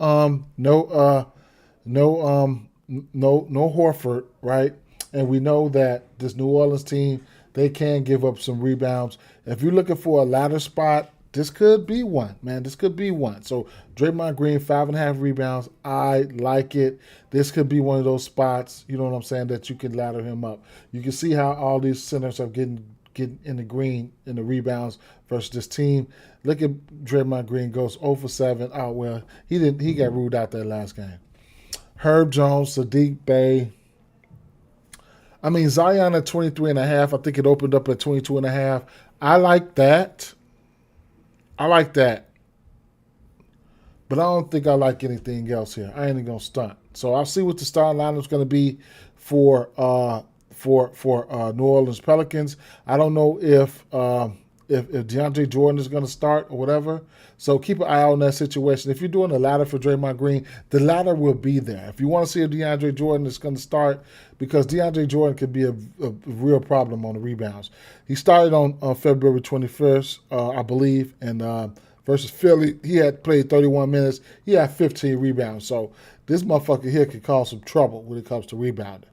Horford, right? And we know that this New Orleans team, they can give up some rebounds. If you're looking for a ladder spot, this could be one, man. This could be one. So Draymond Green, 5.5 rebounds. I like it. This could be one of those spots, you know what I'm saying, that you can ladder him up. You can see how all these centers are getting in the green in the rebounds versus this team. Look at Draymond Green goes 0 for 7. Oh, well, he got ruled out that last game. Herb Jones, Sadiq Bey. I mean, Zion at 23.5. I think it opened up at 22.5. I like that. But I don't think I like anything else here. I ain't even gonna stunt. So I'll see what the starting lineup is gonna be for New Orleans Pelicans. I don't know if DeAndre Jordan is going to start or whatever. So keep an eye on that situation. If you're doing a ladder for Draymond Green, the ladder will be there. If you want to see if DeAndre Jordan is going to start, because DeAndre Jordan could be a real problem on the rebounds. He started on February 21st, I believe, and versus Philly. He had played 31 minutes. He had 15 rebounds. So this motherfucker here could cause some trouble when it comes to rebounding.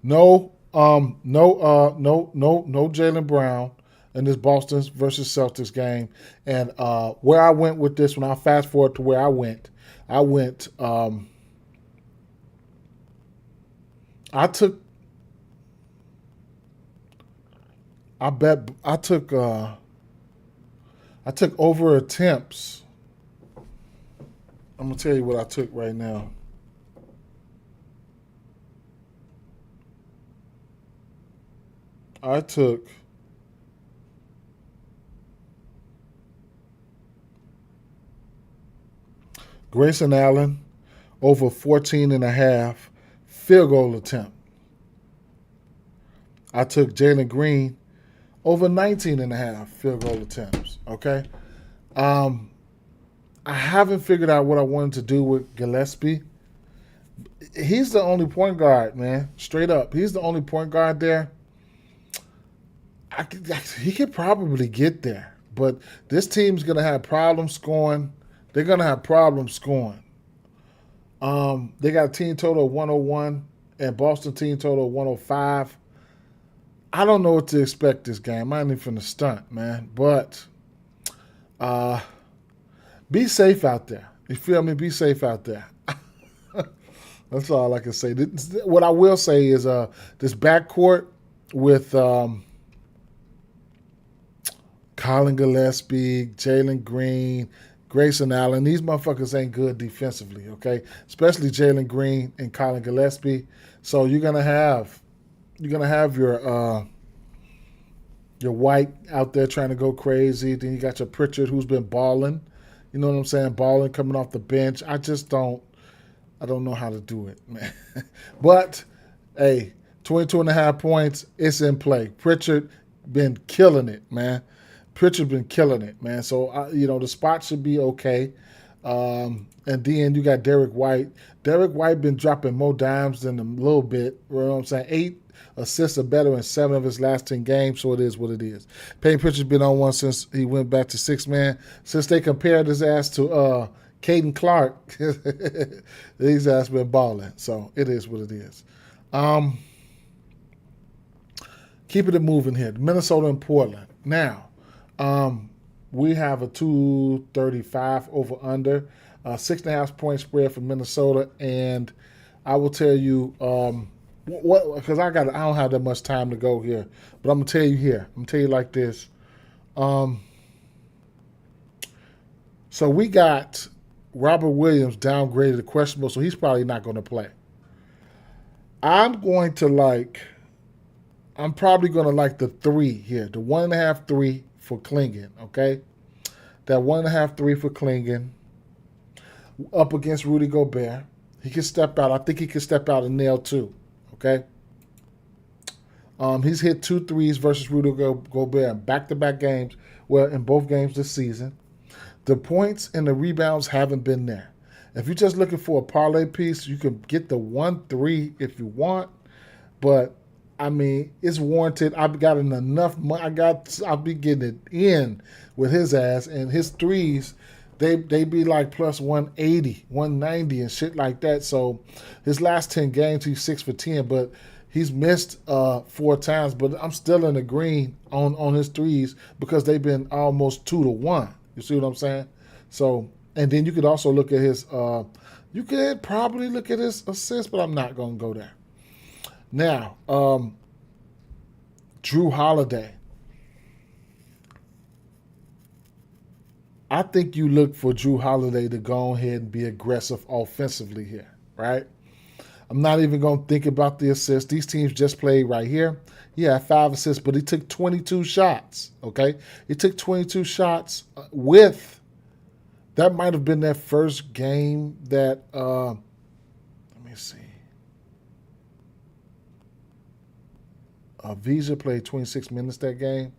No Jaylen Brown in this Boston versus Celtics game. And where I went with this, when I fast forward to where I went, I took over attempts. I'm gonna tell you what I took right now. I took Grayson Allen over 14.5 field goal attempt. I took Jalen Green over 19.5 field goal attempts. Okay. I haven't figured out what I wanted to do with Gillespie. He's the only point guard, man. Straight up. He's the only point guard there. He could probably get there, but this team's going to have problems scoring. They're going to have problems scoring. They got a team total of 101 and Boston team total of 105. I don't know what to expect this game. I ain't even finna stunt, man. But be safe out there. You feel me? Be safe out there. That's all I can say. What I will say is this backcourt with Colin Gillespie, Jalen Green, Grayson Allen. These motherfuckers ain't good defensively, okay? Especially Jalen Green and Colin Gillespie. So you're gonna have your White out there trying to go crazy. Then you got your Pritchard who's been balling. You know what I'm saying? Balling, coming off the bench. I don't know how to do it, man. But hey, 22.5 points. It's in play. Pritchard been killing it, man. So, the spot should be okay. And then you got Derek White. Derek White been dropping more dimes than a little bit. You know what I'm saying? 8 assists or better in 7 of his last 10 games, so it is what it is. Peyton Pritchard's been on one since he went back to 6-man. Since they compared his ass to Caden Clark, his ass been balling. So it is what it is. Keeping it moving here. Minnesota and Portland. Now, we have a 235 over under, 6.5 point spread for Minnesota, and I will tell you what, because I don't have that much time to go here, but I'm gonna tell you here. I'm gonna tell you like this. So we got Robert Williams downgraded to questionable, so he's probably not going to play. I'm probably going to like the 3 here, the 1.5 3 for Klingon, okay? That 1.5 3 for Klingon up against Rudy Gobert. He can step out. I think he can step out and nail 2, okay? He's hit 2 threes versus Rudy Gobert in back-to-back games, well, in both games this season. The points and the rebounds haven't been there. If you're just looking for a parlay piece, you can get the 1-3 if you want, but I mean, it's warranted. I've gotten enough money. I'll be getting it in with his ass, and his threes, they be like plus 180, 190 and shit like that. So his last 10 games, he's 6 for 10, but he's missed 4 times. But I'm still in the green on his threes because they've been almost 2-1. You see what I'm saying? So, and then you could also look at his, you could probably look at his assists, but I'm not going to go there. Now, Drew Holiday. I think you look for Drew Holiday to go ahead and be aggressive offensively here, right? I'm not even going to think about the assists. These teams just played right here. He had 5 assists, but he took 22 shots, okay? He took 22 shots with, that might have been that first game that, let me see. Visa played 26 minutes that game.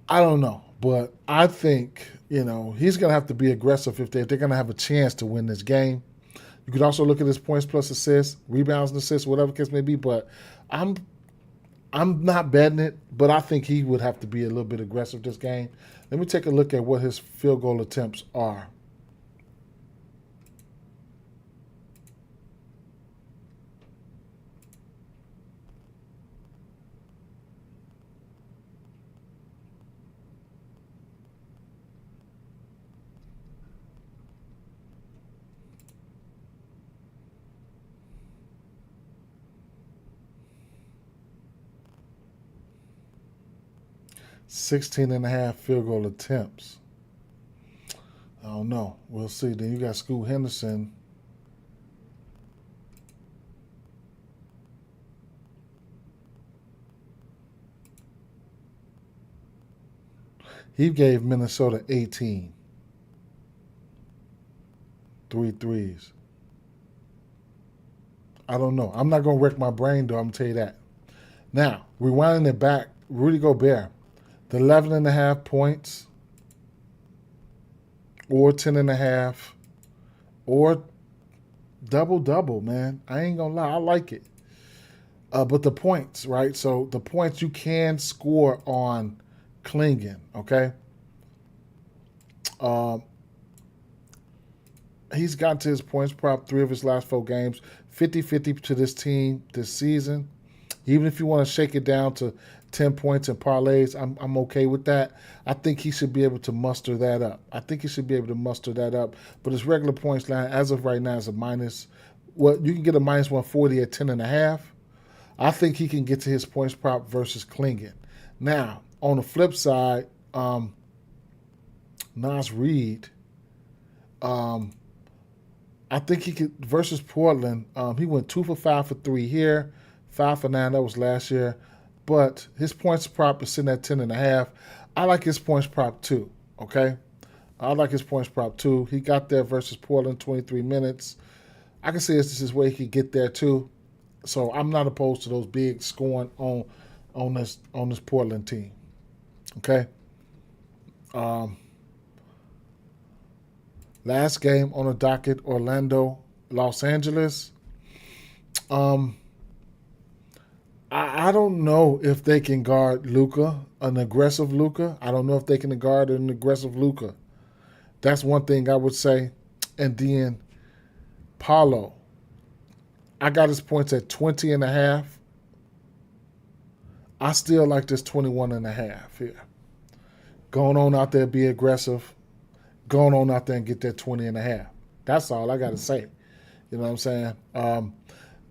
I don't know, but I think, he's going to have to be aggressive if they're going to have a chance to win this game. You could also look at his points plus assists, rebounds and assists, whatever the case may be, but I'm not betting it, but I think he would have to be a little bit aggressive this game. Let me take a look at what his field goal attempts are. $16.5 field goal attempts. I don't know. We'll see. Then you got Scoot Henderson. He gave Minnesota 18. 3 threes. I don't know. I'm not going to wreck my brain, though. I'm going to tell you that. Now, rewinding it back, Rudy Gobert, the 11.5 points, or 10.5, or double-double, man. I ain't going to lie. I like it. But the points, right? So the points you can score on Klingon, okay? He's gotten to his points prop 3 of his last 4 games, 50-50 to this team this season. Even if you want to shake it down to 10 points in parlays, I'm okay with that. I think he should be able to muster that up. But his regular points line, as of right now, is a minus. Well, you can get a minus 140 at 10.5. I think he can get to his points prop versus Klingon. Now, on the flip side, Nas Reed, I think he could, versus Portland, he went 2 for 5 for 3 here, 5 for 9, that was last year. But his points prop is sitting at 10.5. I like his points prop too, okay? I like his points prop too. He got there versus Portland, 23 minutes. I can see this is where he could get there too. So I'm not opposed to those big scoring on this Portland team, okay? Last game on the docket, Orlando, Los Angeles. I don't know if they can guard Luka, an aggressive Luka. I don't know if they can guard an aggressive Luka. That's one thing I would say. And then Paulo. I got his points at 20 and a half. I still like this 21 and a half here. Going on out there, be aggressive. Going on out there and get that 20 and a half. That's all I got to say. You know what I'm saying?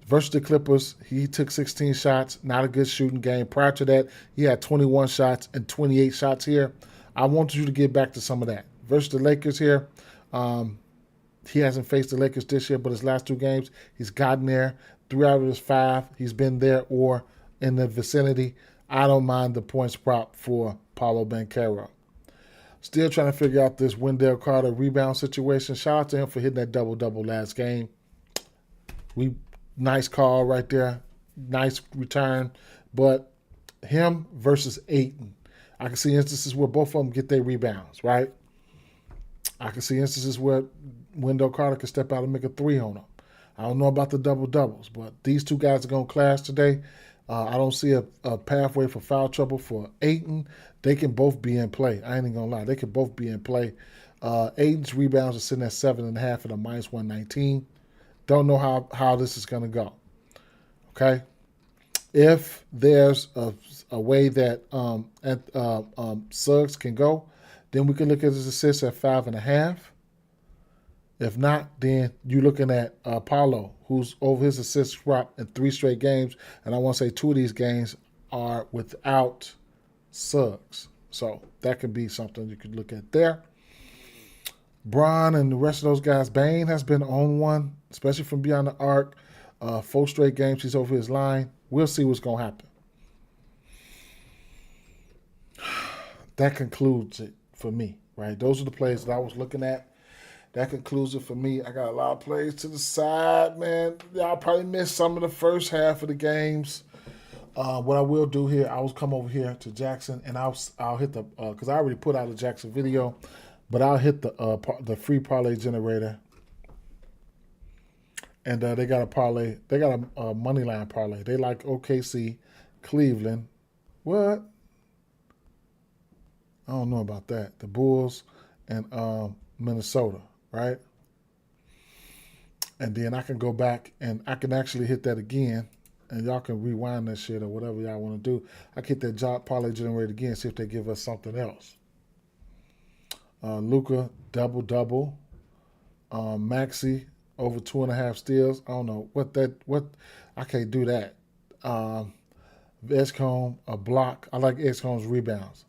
Versus the Clippers, he took 16 shots. Not a good shooting game. Prior to that, he had 21 shots and 28 shots here. I want you to get back to some of that. Versus the Lakers here, he hasn't faced the Lakers this year, but his last 2 games, he's gotten there. 3 out of his 5, he's been there or in the vicinity. I don't mind the points prop for Paulo Banchero. Still trying to figure out this Wendell Carter rebound situation. Shout out to him for hitting that double-double last game. Nice call right there. Nice return. But him versus Ayton. I can see instances where both of them get their rebounds, right? I can see instances where Wendell Carter can step out and make a 3 on him. I don't know about the double-doubles, but these 2 guys are going to clash today. I don't see a pathway for foul trouble for Ayton. They can both be in play. I ain't even going to lie. They can both be in play. Ayton's rebounds are sitting at 7.5 at a minus 119. Don't know how this is going to go. Okay? If there's a way that Suggs can go, then we can look at his assists at 5.5. If not, then you're looking at Paulo, who's over his assist drop in 3 straight games. And I want to say 2 of these games are without Suggs. So that could be something you could look at there. Bron and the rest of those guys, Bane has been on one, especially from beyond the arc. 4 straight games he's over his line. We'll see what's going to happen. That concludes it for me, right? Those are the plays that I was looking at. That concludes it for me. I got a lot of plays to the side, man. Y'all probably missed some of the first half of the games. What I will do here, I will come over here to Jackson, and I'll hit the because I already put out a Jackson video, but I'll hit the free parlay generator, and they got a parlay. They got a money line parlay. They like OKC, Cleveland. What? I don't know about that. The Bulls and Minnesota, right? And then I can go back and I can actually hit that again, and y'all can rewind that shit or whatever y'all want to do. I can hit that job parlay generator again, see if they give us something else. Luka double. Maxey over 2.5 steals. I don't know what I can't do that. Edgecombe a block. I like Edgecombe's rebounds.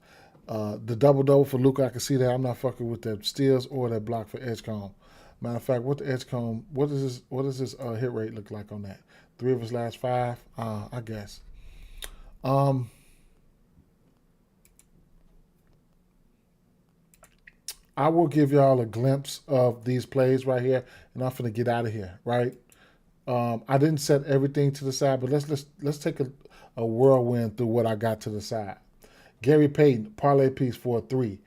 The double for Luka, I can see that. I'm not fucking with that steals or that block for Edgecombe. Matter of fact, what does his hit rate look like on that? 3 of his last 5, I guess. I will give y'all a glimpse of these plays right here, and I'm finna get out of here, right? I didn't set everything to the side, but let's take a whirlwind through what I got to the side. Gary Payton, parlay piece for a 3.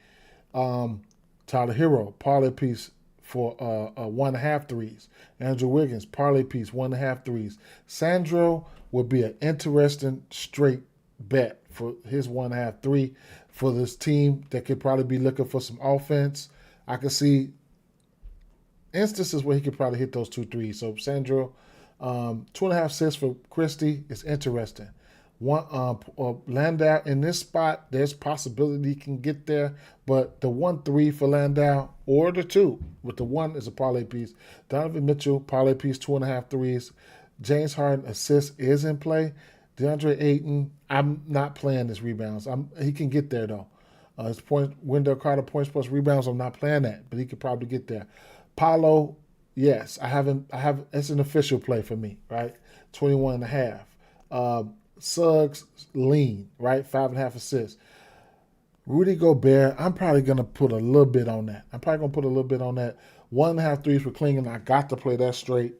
Tyler Hero, parlay piece for 1.5 threes. Andrew Wiggins, parlay piece, 1.5 threes. Sandro would be an interesting straight bet for his 1.5 3 for this team that could probably be looking for some offense. I could see instances where he could probably hit those 2 threes. So Sandro, 2.5 assists for Christie is interesting. Landau in this spot, there's possibility he can get there, but the 1-3 for Landau or the 2 with the 1 is a parlay piece. Donovan Mitchell, parlay piece, 2.5 threes. James Harden assist is in play. DeAndre Ayton, I'm not playing his rebounds. He can get there though. His Wendell Carter points plus rebounds, I'm not playing that, but he could probably get there. Paulo, yes, it's an official play for me, right? 21.5. Suggs lean, right? 5.5 assists. Rudy Gobert, I'm probably going to put a little bit on that. 1.5 threes for Klingon. I got to play that straight.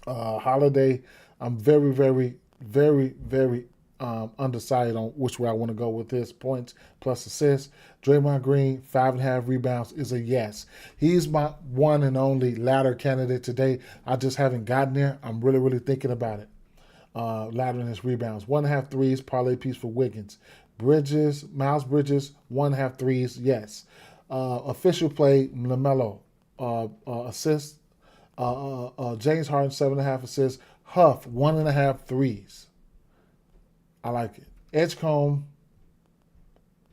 Holiday, I'm very, very, very, very undecided on which way I want to go with this. Points plus assists. Draymond Green, 5.5 rebounds is a yes. He's my one and only ladder candidate today. I just haven't gotten there. I'm really, really thinking about it. Laddering his rebounds. 1.5 threes, parlay piece for Wiggins. Miles Bridges, 1.5 threes, yes. Official play, LaMelo, assists. James Harden, 7.5 assists. Huff, 1.5 threes. I like it. Edgecombe,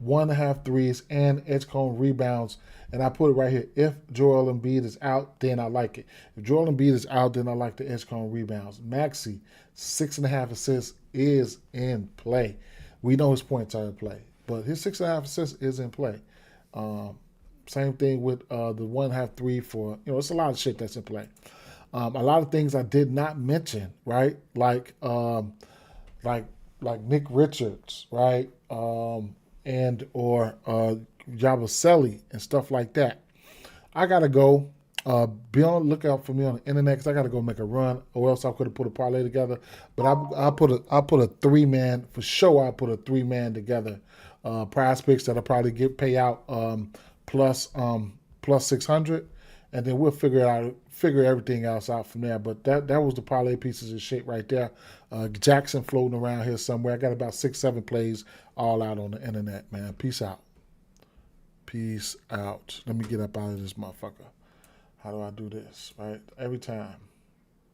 1.5 threes, and Edgecombe rebounds. And I put it right here. If Joel Embiid is out, then I like it. If Joel Embiid is out, then I like the Edgecombe rebounds. Maxey, 6.5 assists is in play. We know his points are in play, but his 6.5 assists is in play. Same thing with the 1.5 three for, it's a lot of shit that's in play. A lot of things I did not mention, right? Like Nick Richards, right? And or Yabusele and stuff like that. I gotta go. Be on the lookout for me on the internet because I gotta go make a run, or else I could have put a parlay together. But I put a 3-man for sure. I put a 3-man together. Prize picks that'll probably pay out plus 600, and then we'll figure everything else out from there. But that was the parlay pieces of shit right there. Jackson floating around here somewhere. I got about 6-7 plays all out on the internet, man. Peace out. Peace out. Let me get up out of this motherfucker. How do I do this, right? Every time.